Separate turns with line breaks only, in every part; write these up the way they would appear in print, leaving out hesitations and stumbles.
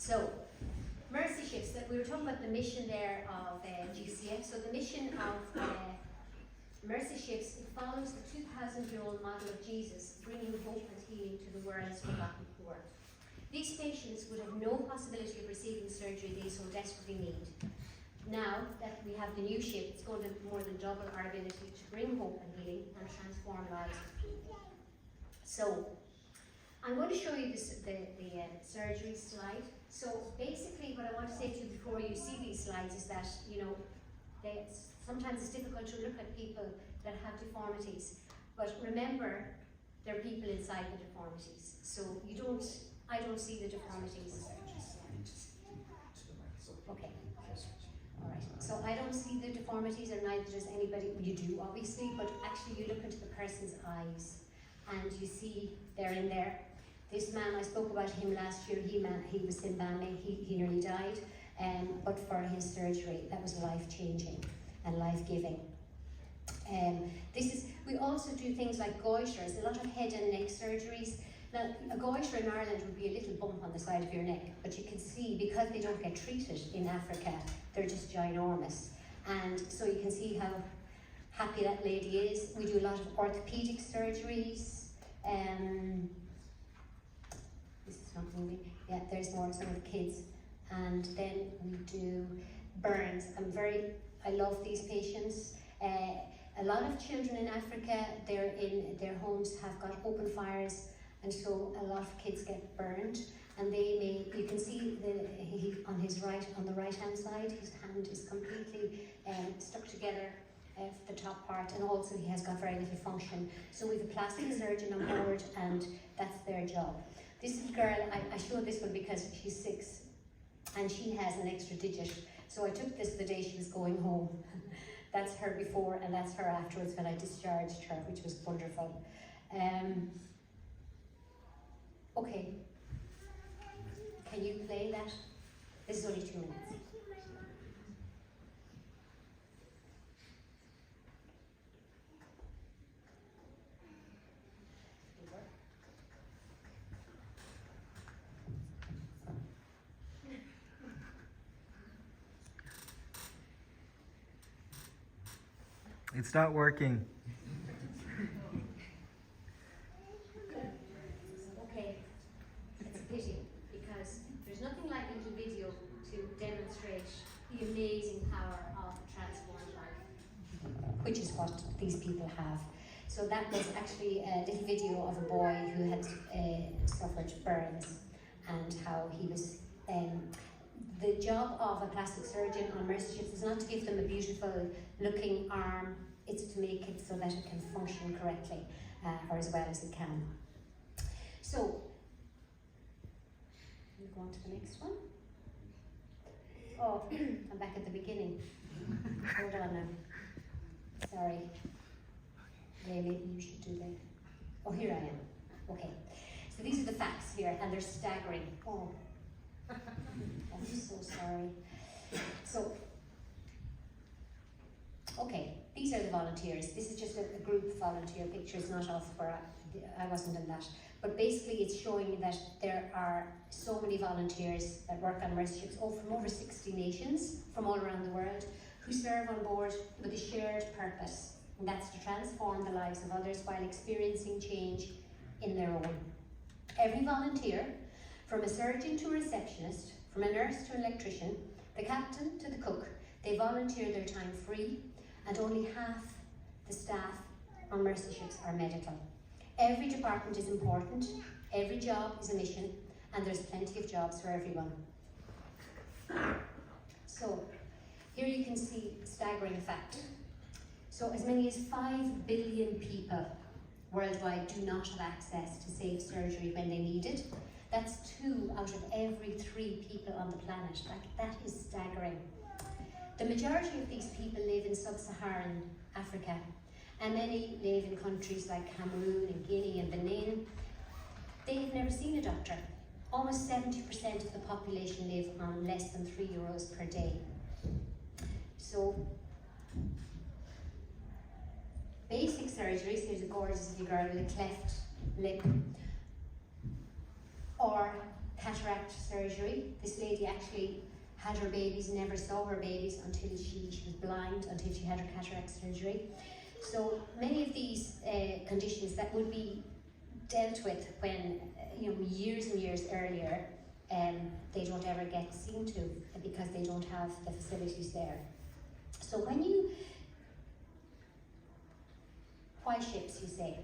So, mercy ships, that we were talking about the mission there of GCF. So the mission of mercy ships, it follows the 2,000-year-old model of Jesus, bringing hope and healing to the world's forgotten poor. These patients would have no possibility of receiving surgery they so desperately need. Now that we have the new ship, it's going to more than double our ability to bring hope and healing and transform lives of people. So, I'm going to show you this, the surgery slide. So basically what I want to say to you before you see these slides is that, you know, sometimes it's difficult to look at people that have deformities. But remember, there are people inside the deformities. So I don't see the deformities. Okay. Alright. So I don't see the deformities, or neither does anybody. You do, obviously, but actually you look into the person's eyes and you see they're in there. This man, I spoke about him last year, he was in Bame, he nearly died, but for his surgery, that was life-changing and life-giving. We also do things like goiters, a lot of head and neck surgeries. Now, a goiter in Ireland would be a little bump on the side of your neck, but you can see, because they don't get treated in Africa, they're just ginormous. And so you can see how happy that lady is. We do a lot of orthopedic surgeries. This is not moving. Yeah, there's more of some of the kids. And then we do burns. I love these patients. A lot of children in Africa, their homes have got open fires, and so a lot of kids get burned. And you can see on the right hand side, his hand is completely stuck together. The top part, and also he has got very little function. So we have a plastic surgeon on board, and that's their job. This little girl, I showed this one because she's 6 and she has an extra digit. So I took this the day she was going home. That's her before and that's her afterwards when I discharged her, which was wonderful. Okay, can you play that? This is only 2 minutes.
It's not working.
Okay, it's a pity because there's nothing like a little video to demonstrate the amazing power of transformed life, which is what these people have. So that was actually a little video of a boy who had suffered burns and how he was. The job of a plastic surgeon on mercy ships is not to give them a beautiful looking arm, it's to make it so that it can function correctly, or as well as it can. So, we'll go on to the next one. Oh, I'm back at the beginning. Hold on now. Sorry. Maybe you should do that. Oh, here I am. Okay. So these are the facts here, and they're staggering. Oh. I'm so sorry. So, okay, these are the volunteers. This is just a group volunteer picture. It's not off where I wasn't in that. But basically it's showing that there are so many volunteers that work on mercy ships, from over 60 nations from all around the world, who serve on board with a shared purpose, and that's to transform the lives of others while experiencing change in their own. Every volunteer, from a surgeon to a receptionist, from a nurse to an electrician, the captain to the cook, they volunteer their time free, and only half the staff on mercy ships are medical. Every department is important, every job is a mission, and there's plenty of jobs for everyone. So, here you can see a staggering fact. So as many as 5 billion people worldwide do not have access to safe surgery when they need it. That's 2 out of every 3 people on the planet. That is staggering. The majority of these people live in sub-Saharan Africa, and many live in countries like Cameroon and Guinea and Benin. They have never seen a doctor. Almost 70% of the population live on less than €3 per day. So, basic surgeries, here's a gorgeous little girl with a cleft lip, or cataract surgery. This lady actually had her babies, never saw her babies until she was blind, until she had her cataract surgery. So many of these conditions that would be dealt with when, years and years earlier, they don't ever get seen to because they don't have the facilities there. So why ships, you say?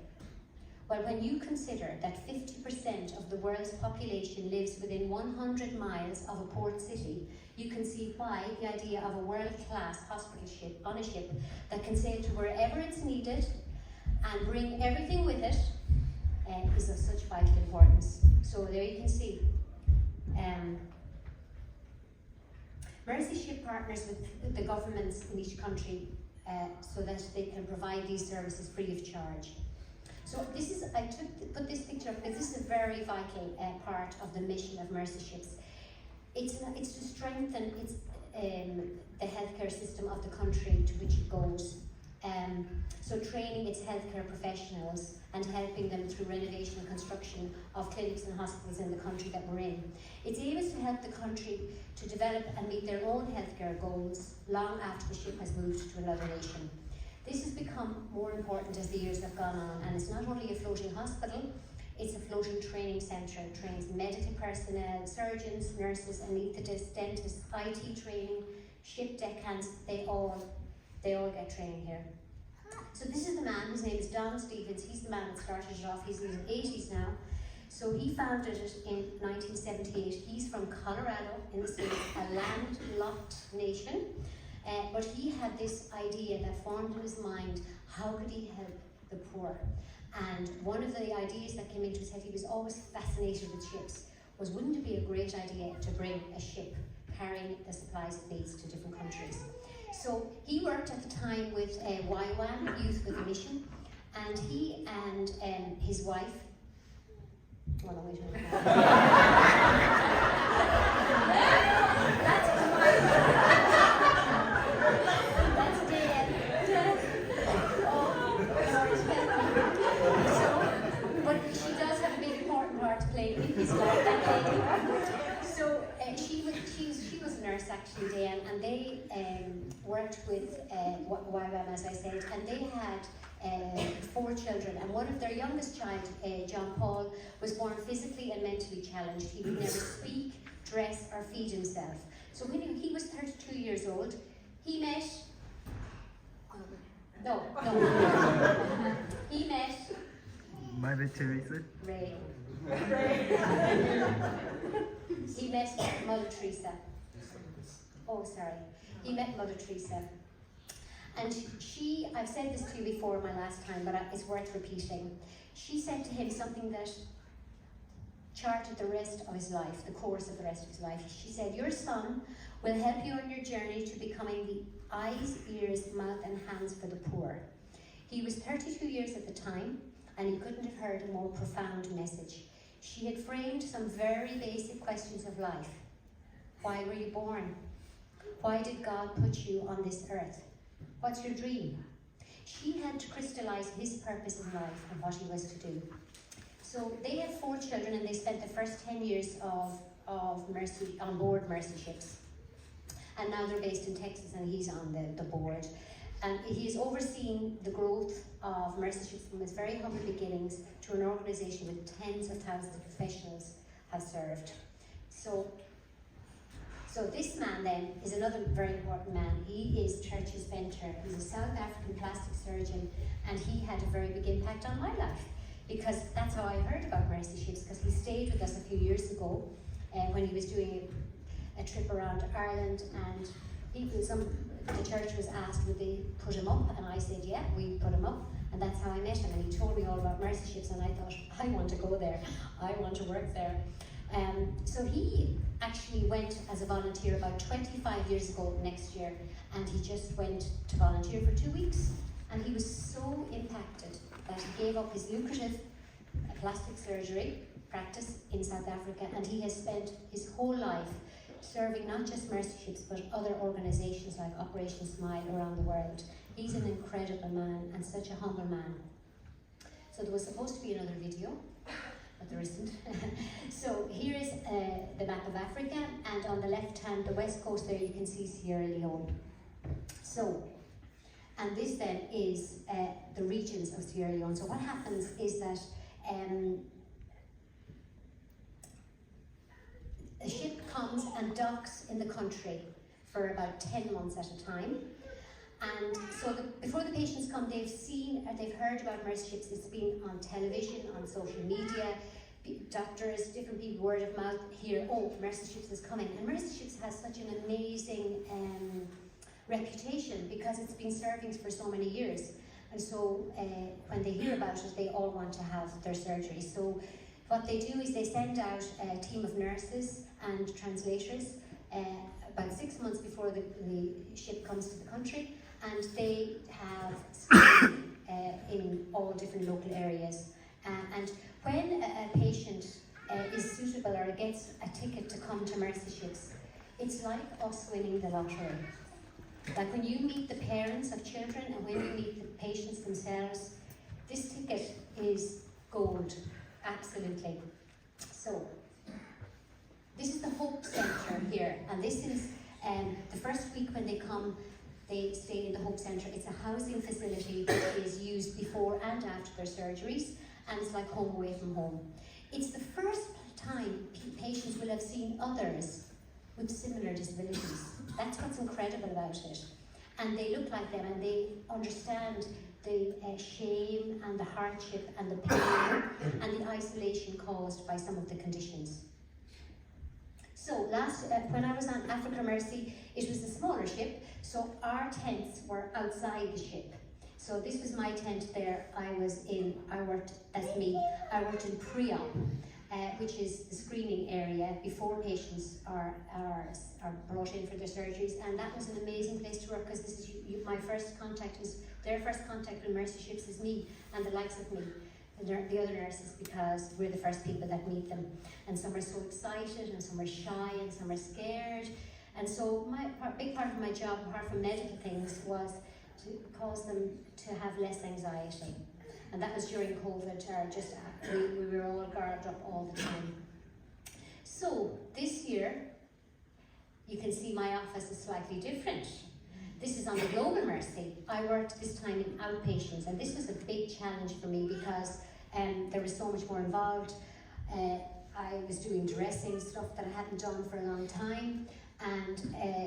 Well, when you consider that 50% of the world's population lives within 100 miles of a port city, you can see why the idea of a world-class hospital ship on a ship that can sail to wherever it's needed and bring everything with it is of such vital importance. So there you can see. Mercy Ship partners with the governments in each country so that they can provide these services free of charge. So this is, put this picture up because this is a very vital part of the mission of Mercy Ships. It's to strengthen the healthcare system of the country to which it goes. So training its healthcare professionals and helping them through renovation and construction of clinics and hospitals in the country that we're in. Its aim is to help the country to develop and meet their own healthcare goals long after the ship has moved to another nation. This has become more important as the years have gone on, and it's not only a floating hospital, it's a floating training centre. It trains medical personnel, surgeons, nurses, anaesthetists, dentists, IT training, ship deckhands, they all get training here. So this is the man, his name is Don Stevens. He's the man that started it off. He's in his 80s now. So he founded it in 1978. He's from Colorado in the States, a landlocked nation. But he had this idea that formed in his mind, how could he help the poor? And one of the ideas that came into his head, he was always fascinated with ships, was wouldn't it be a great idea to bring a ship carrying the supplies it needs to different countries? So he worked at the time with YWAM, Youth with a Mission, and he and his wife, oh no, wait a minute. That's dead. Oh, so, but she does have a big important part to play in his life, that lady. So she was a nurse actually, Dan, and they worked with YWAM, as I said, and they had 4 children, and one of their youngest child, John Paul, was born physically and mentally challenged. He would never speak, dress, or feed himself. So when he was 32 years old, he met, he met
Mother Teresa.
Ray. He met Mother Teresa. Oh, sorry. He met Mother Teresa. And she, I've said this to you before my last time, but it's worth repeating. She said to him something that charted the rest of his life, the course of the rest of his life. She said, your son will help you on your journey to becoming the eyes, ears, mouth and hands for the poor. He was 32 years at the time, and he couldn't have heard a more profound message. She had framed some very basic questions of life. Why were you born? Why did God put you on this earth? What's your dream? She had to crystallize his purpose in life and what he was to do. So they had 4 children, and they spent the first 10 years of Mercy on board Mercy Ships. And now they're based in Texas, and he's on the board. And he's overseen the growth of Mercy Ships from its very humble beginnings to an organisation with tens of thousands of professionals have served. So this man then is another very important man. He is Church's mentor. He's a South African plastic surgeon, and he had a very big impact on my life, because that's how I heard about Mercy Ships, because he stayed with us a few years ago when he was doing a trip around Ireland, and the church was asked would they put him up, and I said yeah, we put him up, and that's how I met him. And he told me all about Mercy Ships, and I thought, I want to go there, I want to work there. So he actually went as a volunteer about 25 years ago next year, and he just went to volunteer for 2 weeks, and he was so impacted that he gave up his lucrative plastic surgery practice in South Africa, and he has spent his whole life serving not just Mercy Ships but other organisations like Operation Smile around the world. He's an incredible man and such a humble man. So there was supposed to be another video, but there isn't. So here is the map of Africa, and on the left hand, the west coast there, you can see Sierra Leone. So, and this then is the regions of Sierra Leone. So what happens is that a ship comes and docks in the country for about 10 months at a time. And so before the patients come, they've seen or they've heard about mercy ships. It's been on television, on social media, doctors, different people, word of mouth, hear, oh, mercy ships is coming. And mercy ships has such an amazing reputation because it's been serving for so many years. And so when they hear about it, they all want to have their surgery. So what they do is they send out a team of nurses and translators about 6 months before the ship comes to the country, and they have screening in all different local areas. And when a patient is suitable or gets a ticket to come to mercy ships, it's like us winning the lottery. Like when you meet the parents of children and when you meet the patients themselves, this ticket is gold, absolutely. So, this is the Hope Centre here, and this is the first week when they come, they stay in the Hope Centre. It's a housing facility that is used before and after their surgeries, and it's like home away from home. It's the first time patients will have seen others with similar disabilities. That's what's incredible about it. And they look like them and they understand the shame and the hardship and the pain and the isolation caused by some of the conditions. So when I was on Africa Mercy, it was a smaller ship, so our tents were outside the ship. So this was my tent there. I worked in pre-op, which is the screening area before patients are brought in for their surgeries, and that was an amazing place to work because this is my first contact is their first contact with mercy ships is me and the likes of me, and the other nurses, because we're the first people that meet them, and some are so excited and some are shy and some are scared, and so a big part of my job, apart from medical things, was to cause them to have less anxiety. And that was during COVID, we were all guarded up all the time. So this year, you can see my office is slightly different. This is on the Global Mercy. I worked this time in outpatients, and this was a big challenge for me because there was so much more involved. I was doing dressing, stuff that I hadn't done for a long time, and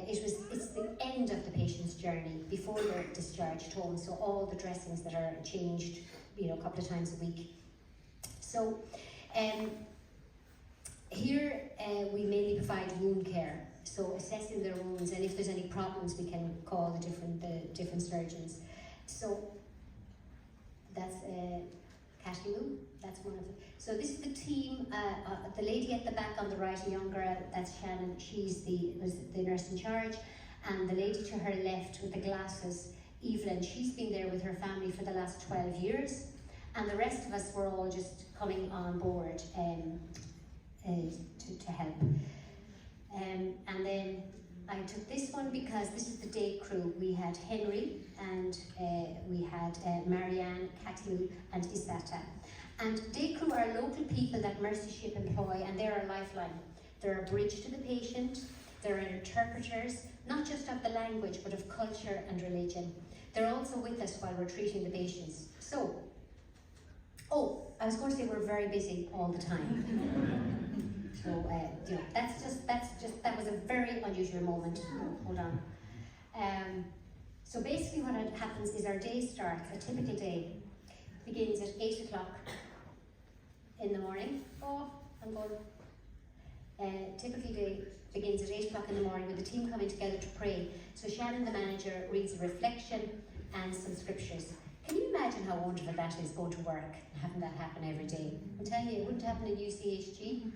it's the end of the patient's journey before they're discharged home, so all the dressings that are changed, a couple of times a week. So here we mainly provide wound care, so assessing their wounds, and if there's any problems we can call the different surgeons. So that's Katimu, that's one of them. So this is the team, the lady at the back on the right, a young girl, that's Shannon, she's the nurse in charge, and the lady to her left with the glasses, Evelyn, she's been there with her family for the last 12 years, and the rest of us were all just coming on board to help. And then I took this one because this is the day crew. We had Henry, and we had Marianne, Katimu, and Isata. And day crew are local people that Mercy Ship employ, and they're a lifeline. They're a bridge to the patient, they're interpreters, not just of the language, but of culture and religion. They're also with us while we're treating the patients. So, I was going to say we're very busy all the time. So, that was a very unusual moment. Hold on. So basically what happens is our day starts, a typical day begins at 8 o'clock in the morning. Typical day begins at 8 o'clock in the morning with the team coming together to pray. So Shannon, the manager, reads a reflection and some scriptures. Can you imagine how wonderful that is, going to work and having that happen every day? I'm telling you, it wouldn't happen in UCHG,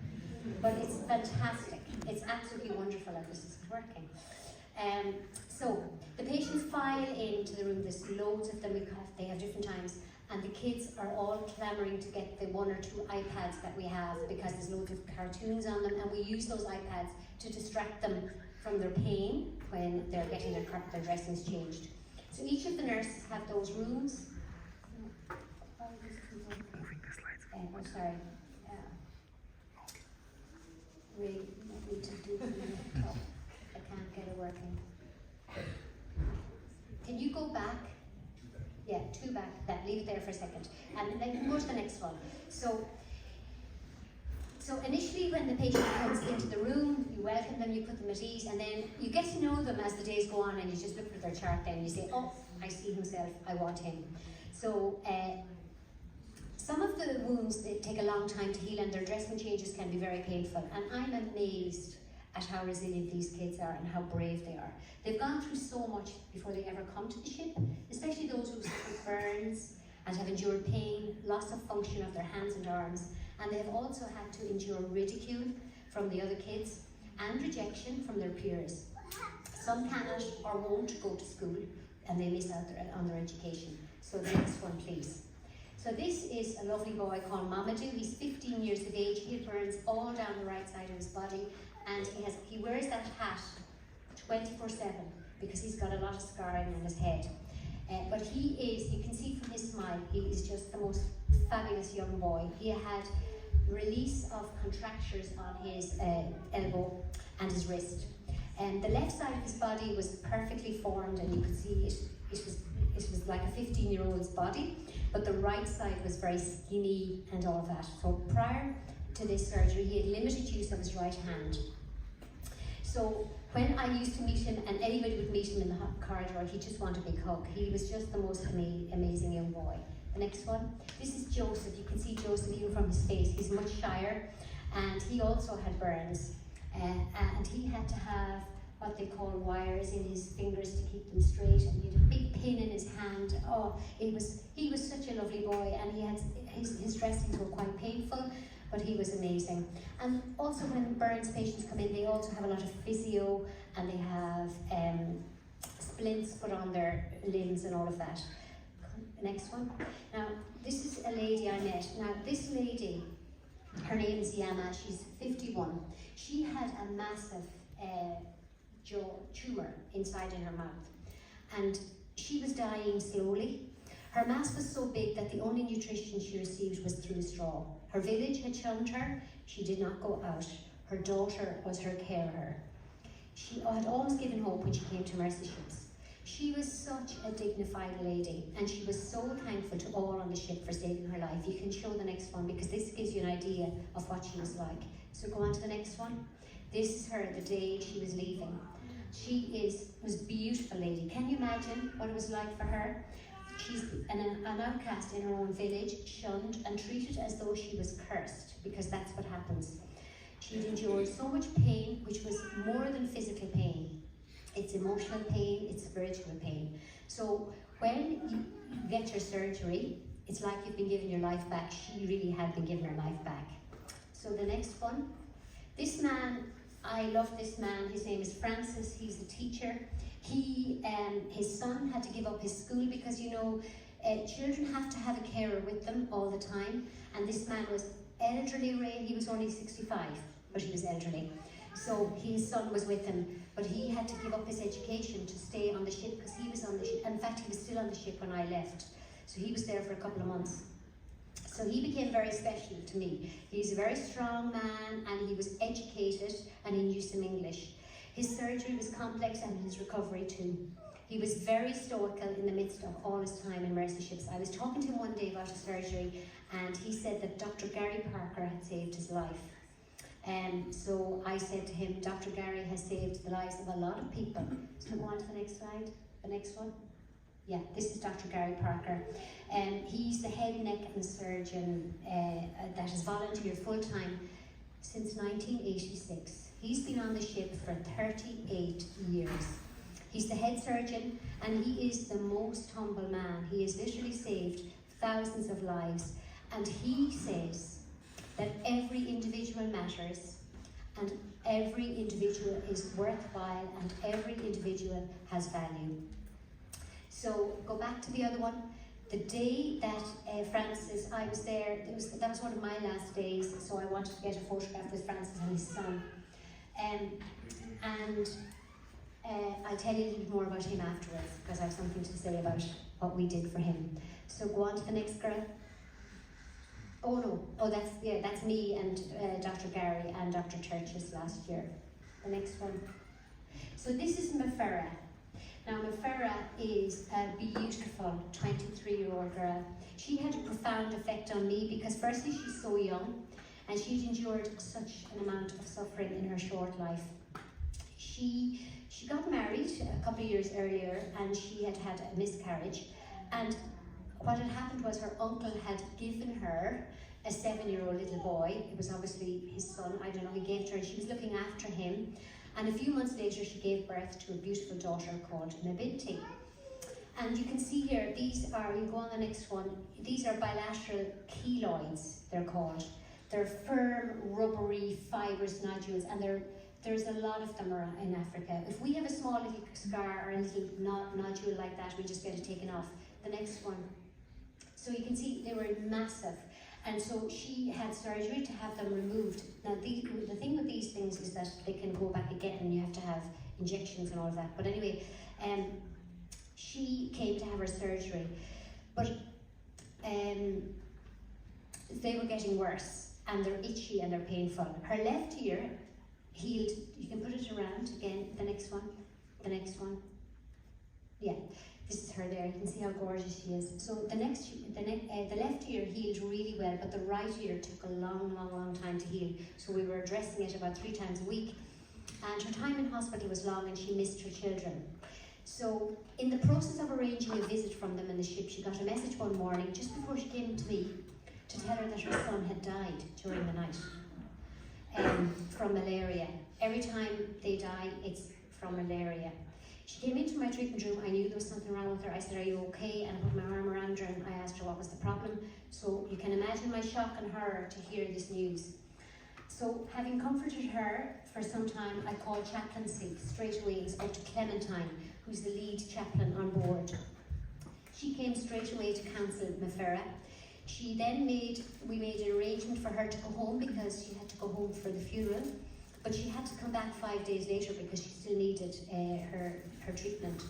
but it's fantastic. It's absolutely wonderful that this is working. So the patients file into the room. There's loads of them. They have different times, and the kids are all clamouring to get the 1 or 2 iPads that we have because there's loads of cartoons on them, and we use those iPads to distract them from their pain when they're getting their dressings changed. So each of the nurses have those rooms.
Moving the slides.
I'm sorry. there for a second. And then go to the next one. So initially when the patient comes into the room, you welcome them, you put them at ease, and then you get to know them as the days go on, and you just look at their chart then, and you say, oh, I see himself, I want him. So some of the wounds, they take a long time to heal, and their dressing changes can be very painful, and I'm amazed at how resilient these kids are and how brave they are. They've gone through so much before they ever come to the ship, especially those who suffer burns and have endured pain, loss of function of their hands and arms, and they have also had to endure ridicule from the other kids and rejection from their peers. Some cannot or won't go to school, and they miss out on their education. So the next one, please. So this is a lovely boy called Mamadou. He's 15 years of age. He has burns all down the right side of his body, and he wears that hat 24/7 because he's got a lot of scarring on his head. But he is, you can see from his smile, he is just the most fabulous young boy. He had release of contractures on his elbow and his wrist. And the left side of his body was perfectly formed, and you could see it was like a 15-year-old's body, but the right side was very skinny and all of that. So prior to this surgery, he had limited use of his right hand. So when I used to meet him, and anybody would meet him in the corridor, he just wanted a big hug. He was just the most amazing young boy. The next one, this is Joseph. You can see Joseph even from his face. He's much shyer, and he also had burns, and he had to have what they call wires in his fingers to keep them straight, and he had a big pin in his hand. Oh, he was such a lovely boy, and he had his dressings were quite painful, but he was amazing. And also when burns patients come in, they also have a lot of physio, and they have splints put on their limbs and all of that. Next one. Now, this is a lady I met. Now, this lady, her name is Yama, she's 51. She had a massive jaw tumour inside in her mouth, and she was dying slowly. Her mass was so big that the only nutrition she received was through a straw. Her village had shunned her. She did not go out. Her daughter was her carer. She had almost given hope when she came to Mercy Ships. She was such a dignified lady, and she was so thankful to all on the ship for saving her life. You can show the next one, because this gives you an idea of what she was like. So go on to the next one. This is her the day she was leaving. She was a beautiful lady. Can you imagine what it was like for her? She's an outcast in her own village, shunned and treated as though she was cursed, because that's what happens. She'd endured so much pain, which was more than physical pain. It's emotional pain, it's spiritual pain. So when you get your surgery, it's like you've been given your life back. She really had been given her life back. So the next one. This man, I love this man. His name is Francis. He's a teacher. His son had to give up his school because, you know, children have to have a carer with them all the time. And this man was elderly, Ray. He was only 65, but he was elderly. So his son was with him, but he had to give up his education to stay on the ship because he was on the ship. In fact, he was still on the ship when I left. So he was there for a couple of months. So he became very special to me. He's a very strong man, and he was educated, and he knew some English. His surgery was complex, and his recovery too. He was very stoical in the midst of all his time in Mercy Ships. I was talking to him one day about his surgery, and he said that Dr. Gary Parker had saved his life. So I said to him, Dr. Gary has saved the lives of a lot of people. So go on to the next slide, the next one. Yeah, this is Dr. Gary Parker. He's the head neck and surgeon that has volunteered full-time since 1986. He's been on the ship for 38 years. He's the head surgeon, and he is the most humble man. He has literally saved thousands of lives, and he says that every individual matters, and every individual is worthwhile, and every individual has value. So go back to the other one. The day that Francis, I was there, that was one of my last days, so I wanted to get a photograph with Francis and his son. I'll tell you a little bit more about him afterwards, because I have something to say about what we did for him. So go on to the next girl. Oh no, that's me and Dr. Gary and Dr. Churches last year. The next one. So this is Mafera. Now, Mafera is a beautiful 23-year-old girl. She had a profound effect on me because firstly, she's so young and she'd endured such an amount of suffering in her short life. She got married a couple of years earlier and she had had a miscarriage, and what had happened was her uncle had given her a 7-year-old little boy. It was obviously his son, I don't know, he gave it to her and she was looking after him. And a few months later, she gave birth to a beautiful daughter called Mabinti. And you can see here, these are, you go on the next one, these are bilateral keloids, they're called. They're firm, rubbery, fibrous nodules, and there's a lot of them around in Africa. If we have a small little scar or a little nodule like that, we just get it taken off. The next one. So you can see they were massive. And so she had surgery to have them removed. Now the thing with these things is that they can go back again and you have to have injections and all of that. But anyway, she came to have her surgery. But they were getting worse and they're itchy and they're painful. Her left ear healed. You can put it around again, the next one, the next one. Yeah. This is her there, you can see how gorgeous she is. So the left ear healed really well, but the right ear took a long time to heal. So we were addressing it about 3 times a week. And her time in hospital was long and she missed her children. So in the process of arranging a visit from them in the ship, she got a message one morning, just before she came to me, to tell her that her son had died during the night from malaria. Every time they die, it's from malaria. She came into my treatment room, I knew there was something wrong with her. I said, "Are you okay?" And I put my arm around her and I asked her what was the problem. So you can imagine my shock and horror to hear this news. So having comforted her for some time, I called chaplaincy straight away and spoke to Clementine, who's the lead chaplain on board. She came straight away to counsel Mafera. We made an arrangement for her to go home because she had to go home for the funeral. But she had to come back 5 days later because she still needed her treatment.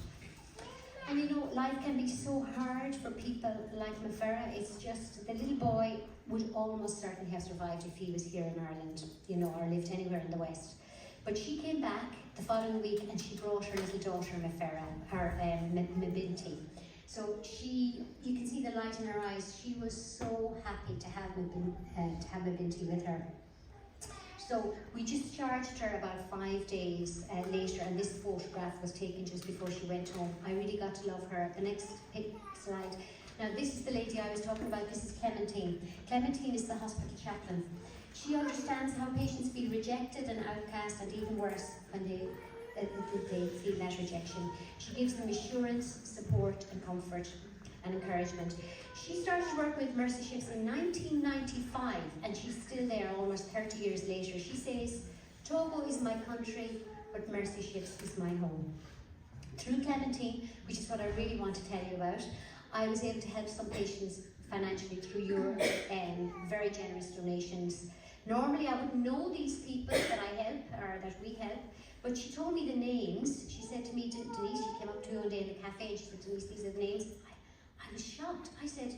And you know, life can be so hard for people like Mafera. It's just, the little boy would almost certainly have survived if he was here in Ireland, you know, or lived anywhere in the West. But she came back the following week and she brought her little daughter Mafera, her Mabinti. So you can see the light in her eyes. She was so happy to have Mabinti with her. So we discharged her about 5 days later, and this photograph was taken just before she went home. I really got to love her. The next slide. Now this is the lady I was talking about. This is Clementine. Clementine is the hospital chaplain. She understands how patients feel rejected and outcast, and even worse, when they feel that rejection. She gives them assurance, support and comfort and encouragement. She started work with Mercy Ships in 1995 and she's still there almost 30 years later. She says, "Togo is my country, but Mercy Ships is my home." Through Clementine, which is what I really want to tell you about, I was able to help some patients financially through your very generous donations. Normally I wouldn't know these people that I help or that we help, but she told me the names. She said to me, Denise, she came up to me one day in the cafe and she said, "Denise, these are the names." I was shocked. I said,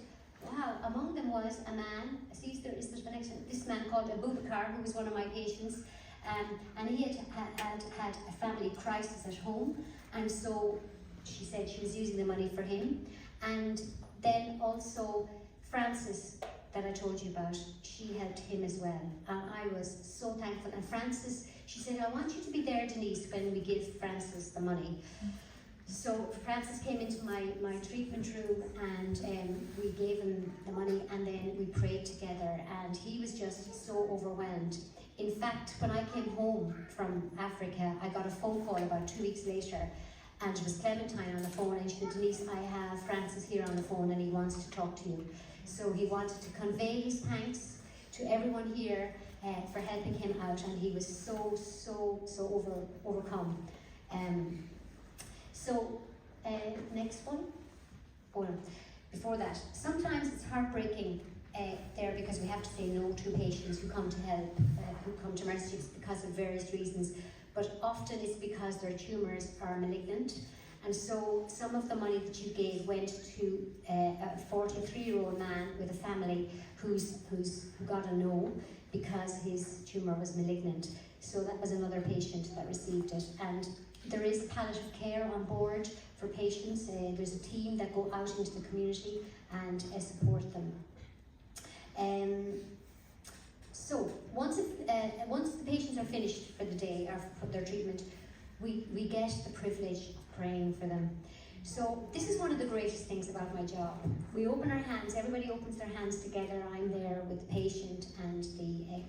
wow, among them was a man, is there the next one? This man called Abubakar, who was one of my patients, and he had a family crisis at home, and so she said she was using the money for him. And then also Francis, that I told you about, she helped him as well, and I was so thankful. And Francis, she said, "I want you to be there, Denise, when we give Francis the money." So Francis came into my treatment room and we gave him the money and then we prayed together, and he was just so overwhelmed. In fact, when I came home from Africa, I got a phone call about 2 weeks later, and it was Clementine on the phone, and she said, "Denise, I have Francis here on the phone and he wants to talk to you." So he wanted to convey his thanks to everyone here for helping him out, and he was so overcome. Next one. Oh no, before that, sometimes it's heartbreaking there because we have to say no to patients who come to help, who come to Mercy Ships because of various reasons, but often it's because their tumours are malignant. And so some of the money that you gave went to a 43-year-old man with a family who got a no because his tumour was malignant. So that was another patient that received it. And There is palliative care on board for patients. There's a team that go out into the community and support them. So once the patients are finished for the day or for their treatment, we get the privilege of praying for them. So this is one of the greatest things about my job. We open our hands, everybody opens their hands together. I'm there with the patient and the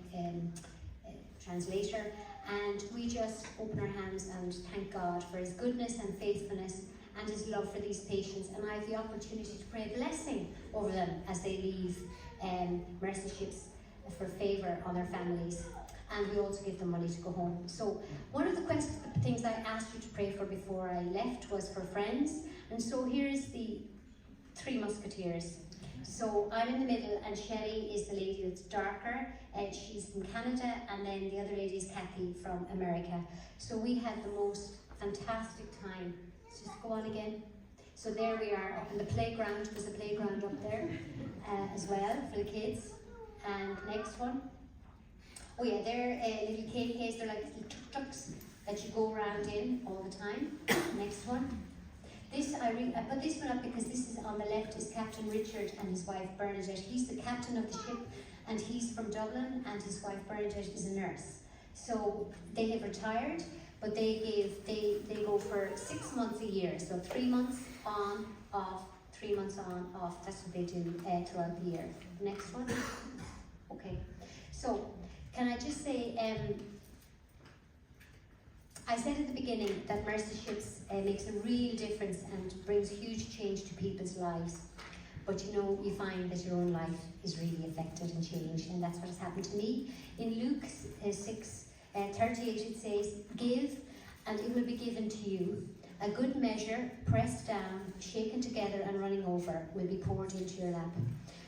translator, and we just open our hands and thank God for His goodness and faithfulness and His love for these patients. And I have the opportunity to pray a blessing over them as they leave Mercy Ships for favour on their families. And we also give them money to go home. So one of the things I asked you to pray for before I left was for friends. And so here's the three musketeers. So I'm in the middle, and Shelley is the lady that's darker, and she's from Canada, and then the other lady is Kathy from America. So we had the most fantastic time. Let's just go on again. So there we are up in the playground. There's a playground up there as well for the kids. And next one. Oh yeah, they're little KKs, they're like little tuk-tuks that you go around in all the time. Next one. I put this one up because this is on the left is Captain Richard and his wife Bernadette. He's the captain of the ship, and he's from Dublin, and his wife Bernadette is a nurse. So they have retired, but they go for 6 months a year. So 3 months on, off, 3 months on, off. That's what they do throughout the year. Next one. Okay. So can I just say, I said at the beginning that Mercy Ships makes a real difference and brings huge change to people's lives. But you know, you find that your own life is really affected and changed, and that's what has happened to me. In Luke 6:38 it says, "Give, and it will be given to you. A good measure, pressed down, shaken together and running over, will be poured into your lap."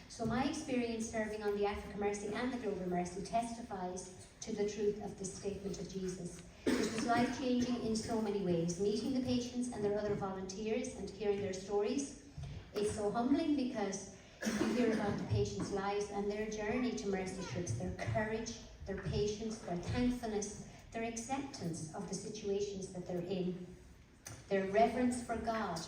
So my experience serving on the Africa Mercy and the Global Mercy testifies to the truth of this statement of Jesus. It was life-changing in so many ways, meeting the patients and their other volunteers and hearing their stories. It's so humbling because you hear about the patients' lives and their journey to Mercy Ships, their courage, their patience, their thankfulness, their acceptance of the situations that they're in, their reverence for God.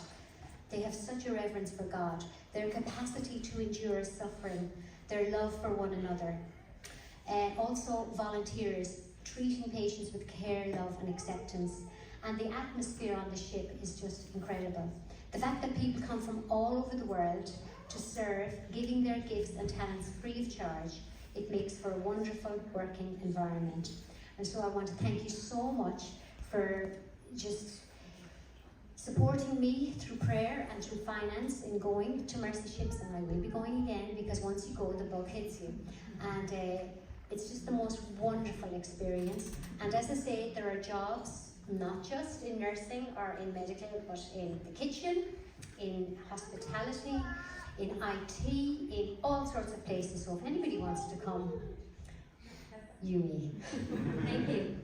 They have such a reverence for God, their capacity to endure suffering, their love for one another. Also volunteers, treating patients with care, love and acceptance. And the atmosphere on the ship is just incredible. The fact that people come from all over the world to serve, giving their gifts and talents free of charge, it makes for a wonderful working environment. And so I want to thank you so much for just supporting me through prayer and through finance in going to Mercy Ships, and I will be going again because once you go, the bug hits you. And it's just the most wonderful experience. And as I say, there are jobs, not just in nursing or in medical, but in the kitchen, in hospitality, in IT, in all sorts of places. So if anybody wants to come, you me. Thank you.